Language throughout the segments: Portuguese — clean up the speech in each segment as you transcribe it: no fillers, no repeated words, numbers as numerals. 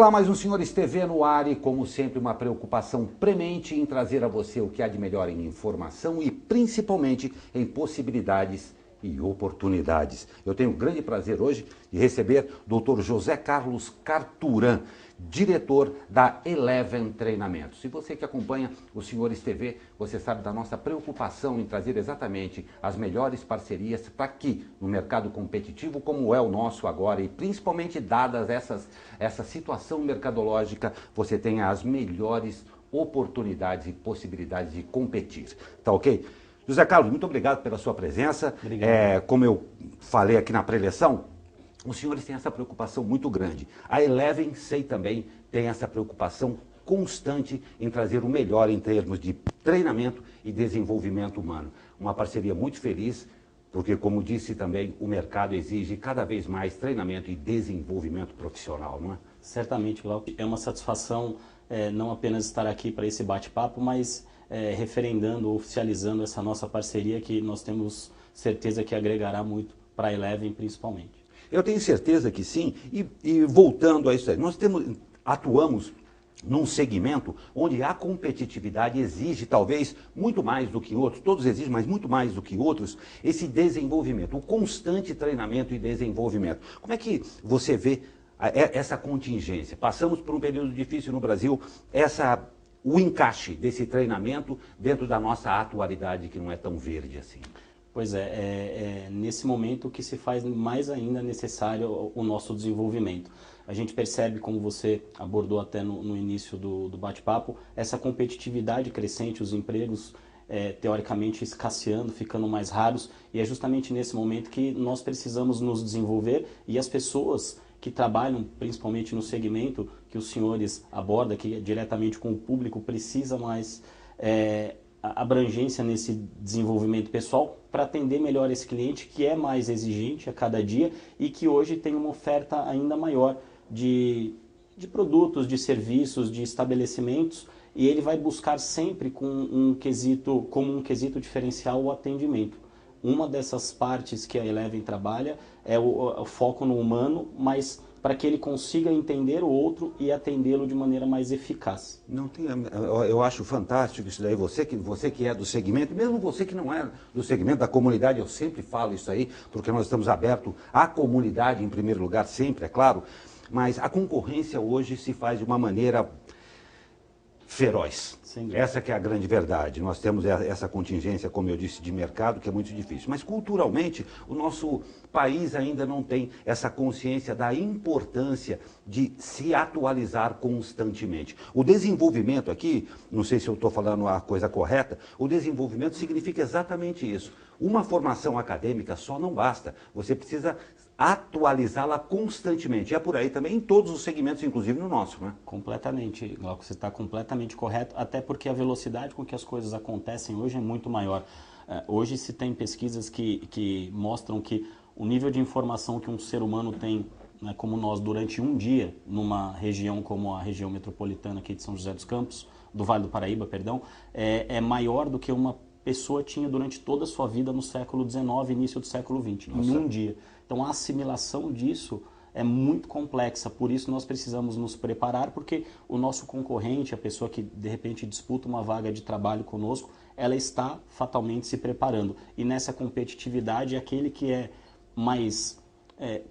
Olá, mais um Senhores TV no ar e, como sempre, uma preocupação premente em trazer a você o que há de melhor em informação e, principalmente, em possibilidades e oportunidades. Eu tenho o grande prazer hoje de receber o Dr. José Carlos Carturan, diretor da Eleven Treinamentos. E você que acompanha o Senhores TV, você sabe da nossa preocupação em trazer exatamente as melhores parcerias para que, no mercado competitivo como é o nosso agora, e principalmente dadas essa situação mercadológica, você tenha as melhores oportunidades e possibilidades de competir. Tá ok? José Carlos, muito obrigado pela sua presença. Obrigado. Como eu falei aqui na pré-eleição, os senhores têm essa preocupação muito grande. A Eleven, sei também, tem essa preocupação constante em trazer o melhor em termos de treinamento e desenvolvimento humano. Uma parceria muito feliz, porque, como disse também, o mercado exige cada vez mais treinamento e desenvolvimento profissional, não é? Certamente, Glauco. É uma satisfação não apenas estar aqui para esse bate-papo, mas referendando, oficializando essa nossa parceria que nós temos certeza que agregará muito para a Eleven principalmente. Eu tenho certeza que sim, e voltando a isso aí, atuamos num segmento onde a competitividade exige talvez muito mais do que outros, todos exigem, mas muito mais do que outros, esse desenvolvimento, o constante treinamento e desenvolvimento. Como é que você vê essa contingência? Passamos por um período difícil no Brasil, o encaixe desse treinamento dentro da nossa atualidade que não é tão verde assim. Pois nesse momento que se faz mais ainda necessário o nosso desenvolvimento. A gente percebe, como você abordou até no início do bate-papo, essa competitividade crescente, os empregos teoricamente escasseando, ficando mais raros, e é justamente nesse momento que nós precisamos nos desenvolver e as pessoas que trabalham principalmente no segmento que os senhores abordam, que é diretamente com o público, precisa mais abrangência nesse desenvolvimento pessoal para atender melhor esse cliente que é mais exigente a cada dia e que hoje tem uma oferta ainda maior de produtos, de serviços, de estabelecimentos, e ele vai buscar sempre como um quesito diferencial o atendimento. Uma dessas partes que a Eleven trabalha é o foco no humano, mas para que ele consiga entender o outro e atendê-lo de maneira mais eficaz. Eu acho fantástico isso daí, você que é do segmento, mesmo você que não é do segmento da comunidade, eu sempre falo isso aí, porque nós estamos abertos à comunidade em primeiro lugar, sempre, é claro, mas a concorrência hoje se faz de uma maneira feroz. Essa que é a grande verdade. Nós temos essa contingência, como eu disse, de mercado, que é muito difícil. Mas culturalmente, o nosso país ainda não tem essa consciência da importância de se atualizar constantemente. O desenvolvimento aqui, não sei se eu estou falando a coisa correta, o desenvolvimento significa exatamente isso. Uma formação acadêmica só não basta. Você precisa atualizá-la constantemente. E é por aí também em todos os segmentos, inclusive no nosso, né? Completamente, Glauco, você está completamente correto, até porque a velocidade com que as coisas acontecem hoje é muito maior. Hoje se tem pesquisas que mostram que o nível de informação que um ser humano tem, né, como nós, durante um dia, numa região como a região metropolitana aqui de São José dos Campos, do Vale do Paraíba, perdão, é maior do que uma pessoa tinha durante toda a sua vida no século XIX, início do século XX, em um dia. Então a assimilação disso é muito complexa, por isso nós precisamos nos preparar, porque o nosso concorrente, a pessoa que de repente disputa uma vaga de trabalho conosco, ela está fatalmente se preparando. E nessa competitividade, aquele que é mais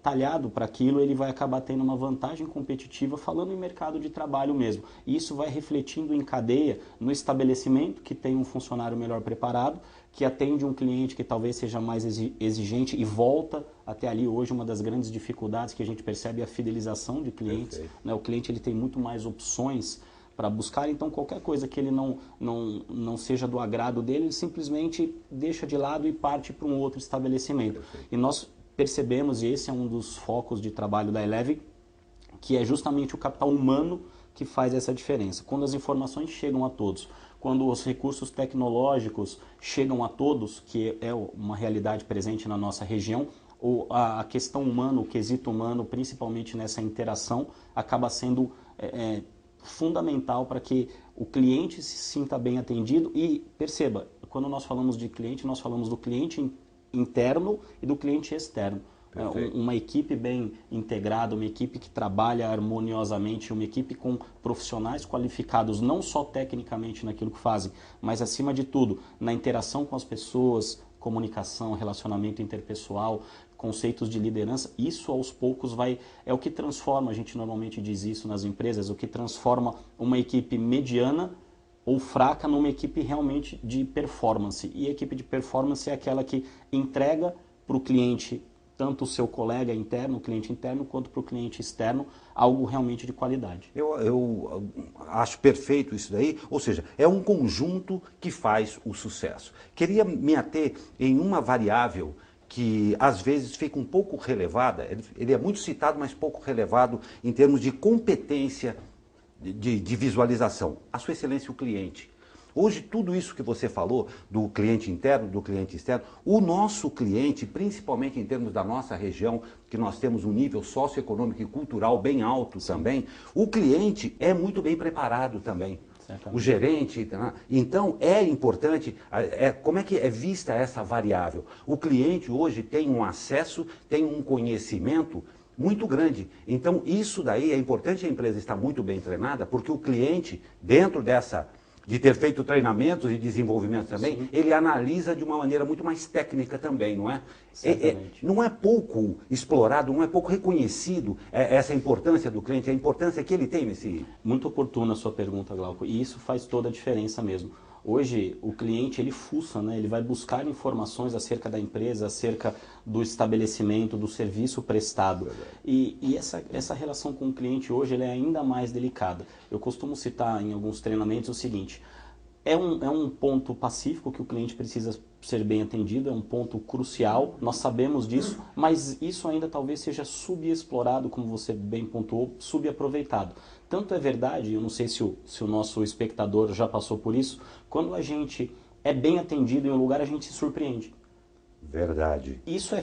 talhado para aquilo, ele vai acabar tendo uma vantagem competitiva, falando em mercado de trabalho mesmo. E isso vai refletindo em cadeia no estabelecimento, que tem um funcionário melhor preparado, que atende um cliente que talvez seja mais exigente e volta até ali. Hoje uma das grandes dificuldades que a gente percebe é a fidelização de clientes, né? O cliente ele tem muito mais opções para buscar, então qualquer coisa que ele não seja do agrado dele, ele simplesmente deixa de lado e parte para um outro estabelecimento. E nós percebemos, e esse é um dos focos de trabalho da Eleven, que é justamente o capital humano que faz essa diferença. Quando as informações chegam a todos, quando os recursos tecnológicos chegam a todos, que é uma realidade presente na nossa região, a questão humana, o quesito humano, principalmente nessa interação, acaba sendo fundamental para que o cliente se sinta bem atendido. E perceba, quando nós falamos de cliente, nós falamos do cliente interno e do cliente externo. Uma equipe bem integrada, uma equipe que trabalha harmoniosamente, uma equipe com profissionais qualificados, não só tecnicamente naquilo que fazem, mas acima de tudo, na interação com as pessoas, comunicação, relacionamento interpessoal, conceitos de liderança, isso aos poucos é o que transforma, a gente normalmente diz isso nas empresas, o que transforma uma equipe mediana ou fraca numa equipe realmente de performance. E a equipe de performance é aquela que entrega para o cliente, tanto o seu colega interno, o cliente interno, quanto para o cliente externo, algo realmente de qualidade. Eu acho perfeito isso daí, ou seja, é um conjunto que faz o sucesso. Queria me ater em uma variável que às vezes fica um pouco relevada, ele é muito citado, mas pouco relevado em termos de competência de visualização, a sua excelência, o cliente. Hoje, tudo isso que você falou, do cliente interno, do cliente externo, o nosso cliente, principalmente em termos da nossa região, que nós temos um nível socioeconômico e cultural bem alto também, o cliente é muito bem preparado também. Certamente. O gerente, então é importante, como é que é vista essa variável? O cliente hoje tem um acesso, tem um conhecimento muito grande. Então, isso daí é importante a empresa estar muito bem treinada, porque o cliente, dentro de ter feito treinamentos e desenvolvimento também, sim, ele analisa de uma maneira muito mais técnica também, não é? Não é pouco explorado, não é pouco reconhecido essa importância do cliente, a importância que ele tem nesse... Muito oportuna a sua pergunta, Glauco, e isso faz toda a diferença mesmo. Hoje, o cliente, ele fuça, né? Ele vai buscar informações acerca da empresa, acerca do estabelecimento, do serviço prestado. E essa relação com o cliente hoje ela é ainda mais delicada. Eu costumo citar em alguns treinamentos o seguinte, é um ponto pacífico que o cliente precisa ser bem atendido, é um ponto crucial, nós sabemos disso, mas isso ainda talvez seja subexplorado, como você bem pontuou, subaproveitado. Tanto é verdade, eu não sei se o nosso espectador já passou por isso, quando a gente é bem atendido em um lugar, a gente se surpreende. Verdade. Isso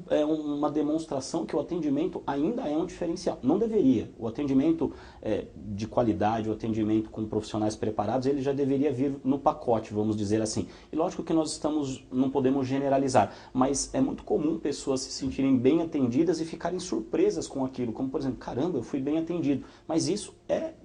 é uma demonstração que o atendimento ainda é um diferencial. Não deveria. O atendimento de qualidade, o atendimento com profissionais preparados, ele já deveria vir no pacote, vamos dizer assim. E lógico que nós não podemos generalizar, mas é muito comum pessoas se sentirem bem atendidas e ficarem surpresas com aquilo. Como, por exemplo, caramba, eu fui bem atendido. Mas isso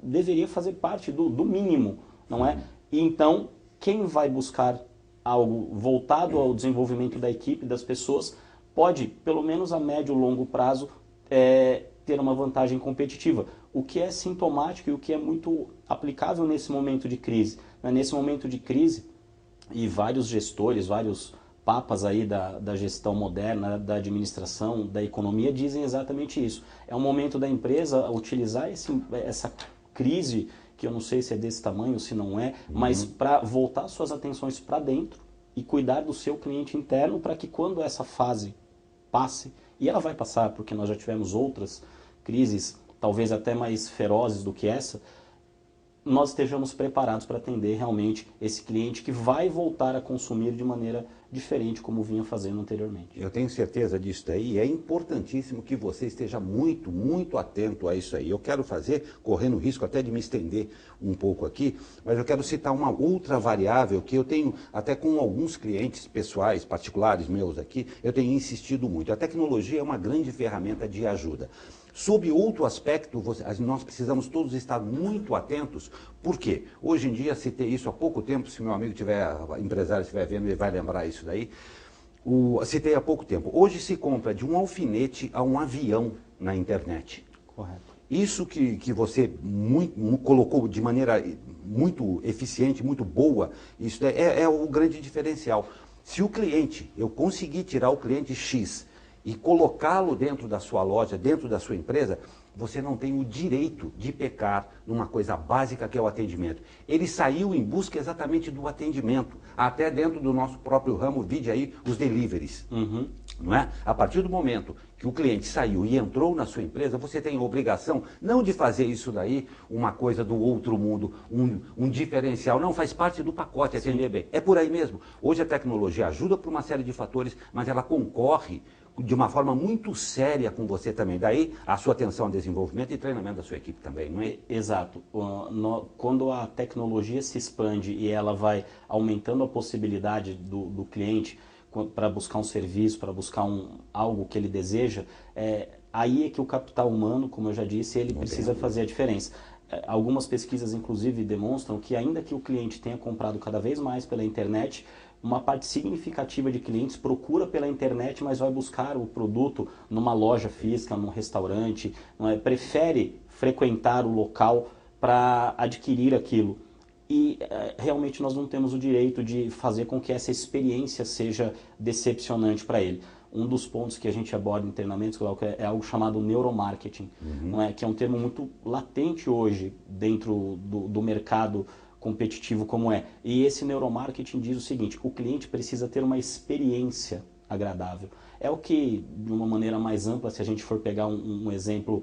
deveria fazer parte do mínimo, não é? E então, quem vai buscar algo voltado ao desenvolvimento da equipe, das pessoas, pode, pelo menos a médio e longo prazo, ter uma vantagem competitiva. O que é sintomático e o que é muito aplicável nesse momento de crise. Nesse momento de crise, e vários gestores, vários papas aí da gestão moderna, da administração, da economia, dizem exatamente isso. É um momento da empresa utilizar essa crise, que eu não sei se é desse tamanho, se não é, mas para voltar suas atenções para dentro e cuidar do seu cliente interno para que quando essa fase passe, e ela vai passar porque nós já tivemos outras crises, talvez até mais ferozes do que essa, nós estejamos preparados para atender realmente esse cliente que vai voltar a consumir de maneira diferente como vinha fazendo anteriormente. Eu tenho certeza disso daí e é importantíssimo que você esteja muito, muito atento a isso aí. Eu quero correndo o risco até de me estender um pouco aqui, mas eu quero citar uma outra variável que eu tenho até com alguns clientes pessoais, particulares meus aqui, eu tenho insistido muito. A tecnologia é uma grande ferramenta de ajuda. Sob outro aspecto, nós precisamos todos estar muito atentos, porque hoje em dia, citei isso há pouco tempo, se meu amigo empresário estiver vendo, ele vai lembrar isso daí, citei há pouco tempo, hoje se compra de um alfinete a um avião na internet. Correto. Isso que você colocou de maneira muito eficiente, muito boa, isso é o grande diferencial. Se o cliente, eu conseguir tirar o cliente X, e colocá-lo dentro da sua loja, dentro da sua empresa, você não tem o direito de pecar numa coisa básica que é o atendimento. Ele saiu em busca exatamente do atendimento, até dentro do nosso próprio ramo, vide aí os deliveries. Não é? A partir do momento que o cliente saiu e entrou na sua empresa, você tem a obrigação não de fazer isso daí uma coisa do outro mundo, um diferencial, não, faz parte do pacote atender bem. É por aí mesmo. Hoje a tecnologia ajuda por uma série de fatores, mas ela concorre de uma forma muito séria com você também. Daí a sua atenção ao desenvolvimento e treinamento da sua equipe também, não é? Exato. Quando a tecnologia se expande e ela vai aumentando a possibilidade do cliente para buscar um serviço, para buscar algo que ele deseja, aí é que o capital humano, como eu já disse, ele precisa fazer a diferença. Algumas pesquisas, inclusive, demonstram que ainda que o cliente tenha comprado cada vez mais pela internet, uma parte significativa de clientes procura pela internet, mas vai buscar o produto numa loja física, num restaurante, prefere frequentar o local para adquirir aquilo. E realmente nós não temos o direito de fazer com que essa experiência seja decepcionante para ele. Um dos pontos que a gente aborda em treinamentos, Glauco, é algo chamado neuromarketing, não é? Que é um termo muito latente hoje dentro do mercado competitivo como é. E esse neuromarketing diz o seguinte: o cliente precisa ter uma experiência agradável. É o que, de uma maneira mais ampla, se a gente for pegar um exemplo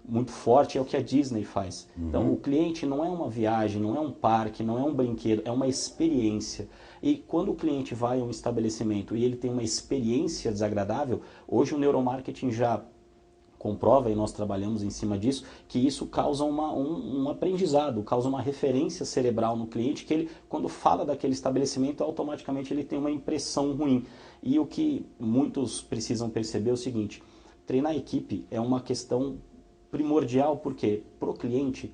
muito forte, é o que a Disney faz. Então, o cliente não é uma viagem, não é um parque, não é um brinquedo, é uma experiência. E quando o cliente vai a um estabelecimento e ele tem uma experiência desagradável, hoje o neuromarketing já comprova, e nós trabalhamos em cima disso, que isso causa um aprendizado, causa uma referência cerebral no cliente, que ele, quando fala daquele estabelecimento, automaticamente ele tem uma impressão ruim. E o que muitos precisam perceber é o seguinte: treinar a equipe é uma questão primordial, porque para o cliente,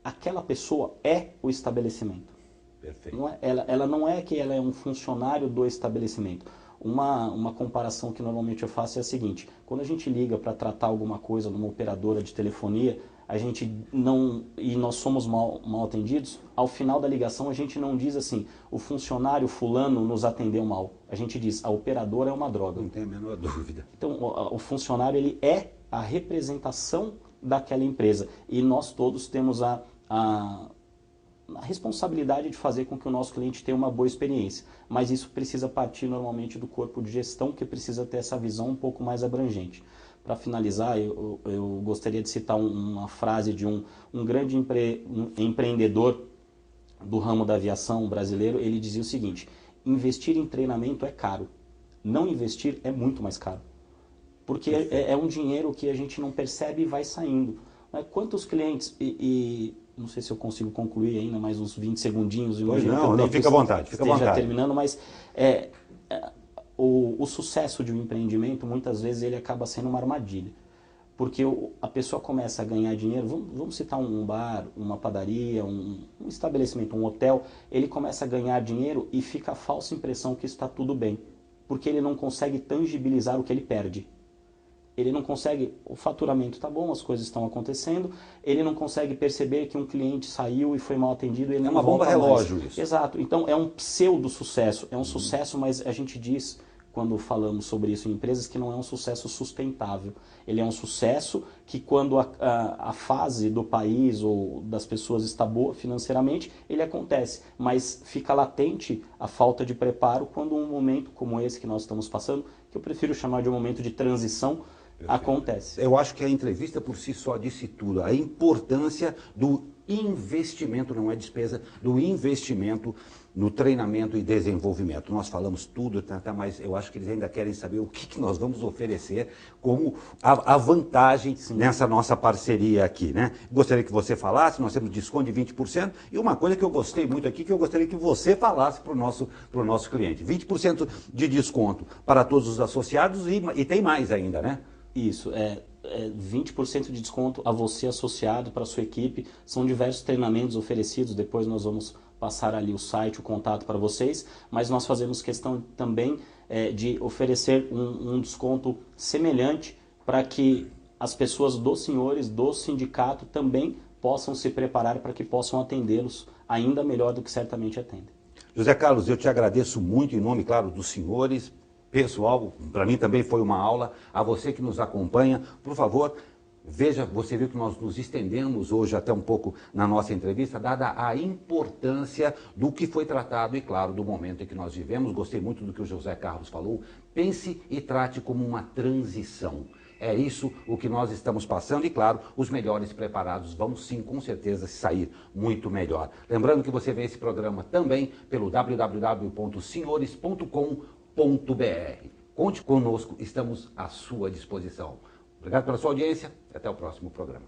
aquela pessoa é o estabelecimento. Perfeito. Não é, ela não é que ela é um funcionário do estabelecimento. Uma comparação que normalmente eu faço é a seguinte: quando a gente liga para tratar alguma coisa numa operadora de telefonia, a gente não, e nós somos mal atendidos, ao final da ligação a gente não diz assim: o funcionário fulano nos atendeu mal. A gente diz: a operadora é uma droga. Não tem a menor dúvida. Então, o funcionário, ele é a representação daquela empresa. E nós todos temos a responsabilidade de fazer com que o nosso cliente tenha uma boa experiência. Mas isso precisa partir normalmente do corpo de gestão, que precisa ter essa visão um pouco mais abrangente. Para finalizar, eu gostaria de citar uma frase de um grande empreendedor do ramo da aviação brasileiro. Ele dizia o seguinte: investir em treinamento é caro, não investir é muito mais caro. Porque é um dinheiro que a gente não percebe e vai saindo. Quantos clientes, e não sei se eu consigo concluir ainda mais uns 20 segundinhos. Não, fica à vontade. Fica à vontade. Terminando, mas o sucesso de um empreendimento, muitas vezes, ele acaba sendo uma armadilha. Porque a pessoa começa a ganhar dinheiro, vamos citar um bar, uma padaria, um estabelecimento, um hotel, ele começa a ganhar dinheiro e fica a falsa impressão que está tudo bem. Porque ele não consegue tangibilizar o que ele perde. Ele não consegue, o faturamento está bom, as coisas estão acontecendo, ele não consegue perceber que um cliente saiu e foi mal atendido. Ele é uma bomba relógio isso. Exato, então é um pseudo-sucesso, é um sucesso, mas a gente diz, quando falamos sobre isso em empresas, que não é um sucesso sustentável. Ele é um sucesso que quando a fase do país ou das pessoas está boa financeiramente, ele acontece, mas fica latente a falta de preparo quando um momento como esse que nós estamos passando, que eu prefiro chamar de um momento de transição, acontece. Eu acho que a entrevista por si só disse tudo. A importância do investimento, não é despesa, do investimento no treinamento e desenvolvimento. Nós falamos tudo, mas eu acho que eles ainda querem saber o que nós vamos oferecer como a vantagem nessa nossa parceria aqui, né? Gostaria que você falasse, nós temos desconto de 20%, e uma coisa que eu gostei muito aqui, que eu gostaria que você falasse para o nosso cliente. 20% de desconto para todos os associados e tem mais ainda, né? Isso, 20% de desconto a você associado, para a sua equipe. São diversos treinamentos oferecidos, depois nós vamos passar ali o site, o contato para vocês, mas nós fazemos questão também de oferecer um desconto semelhante para que as pessoas dos senhores, do sindicato, também possam se preparar para que possam atendê-los ainda melhor do que certamente atendem. José Carlos, eu te agradeço muito em nome, claro, dos senhores. Pessoal, para mim também foi uma aula. A você que nos acompanha, por favor, veja, você viu que nós nos estendemos hoje até um pouco na nossa entrevista, dada a importância do que foi tratado e, claro, do momento em que nós vivemos. Gostei muito do que o José Carlos falou. Pense e trate como uma transição. É isso o que nós estamos passando e, claro, os melhores preparados vão sim, com certeza, sair muito melhor. Lembrando que você vê esse programa também pelo www.senhores.com.br. Conte conosco, estamos à sua disposição. Obrigado pela sua audiência e até o próximo programa.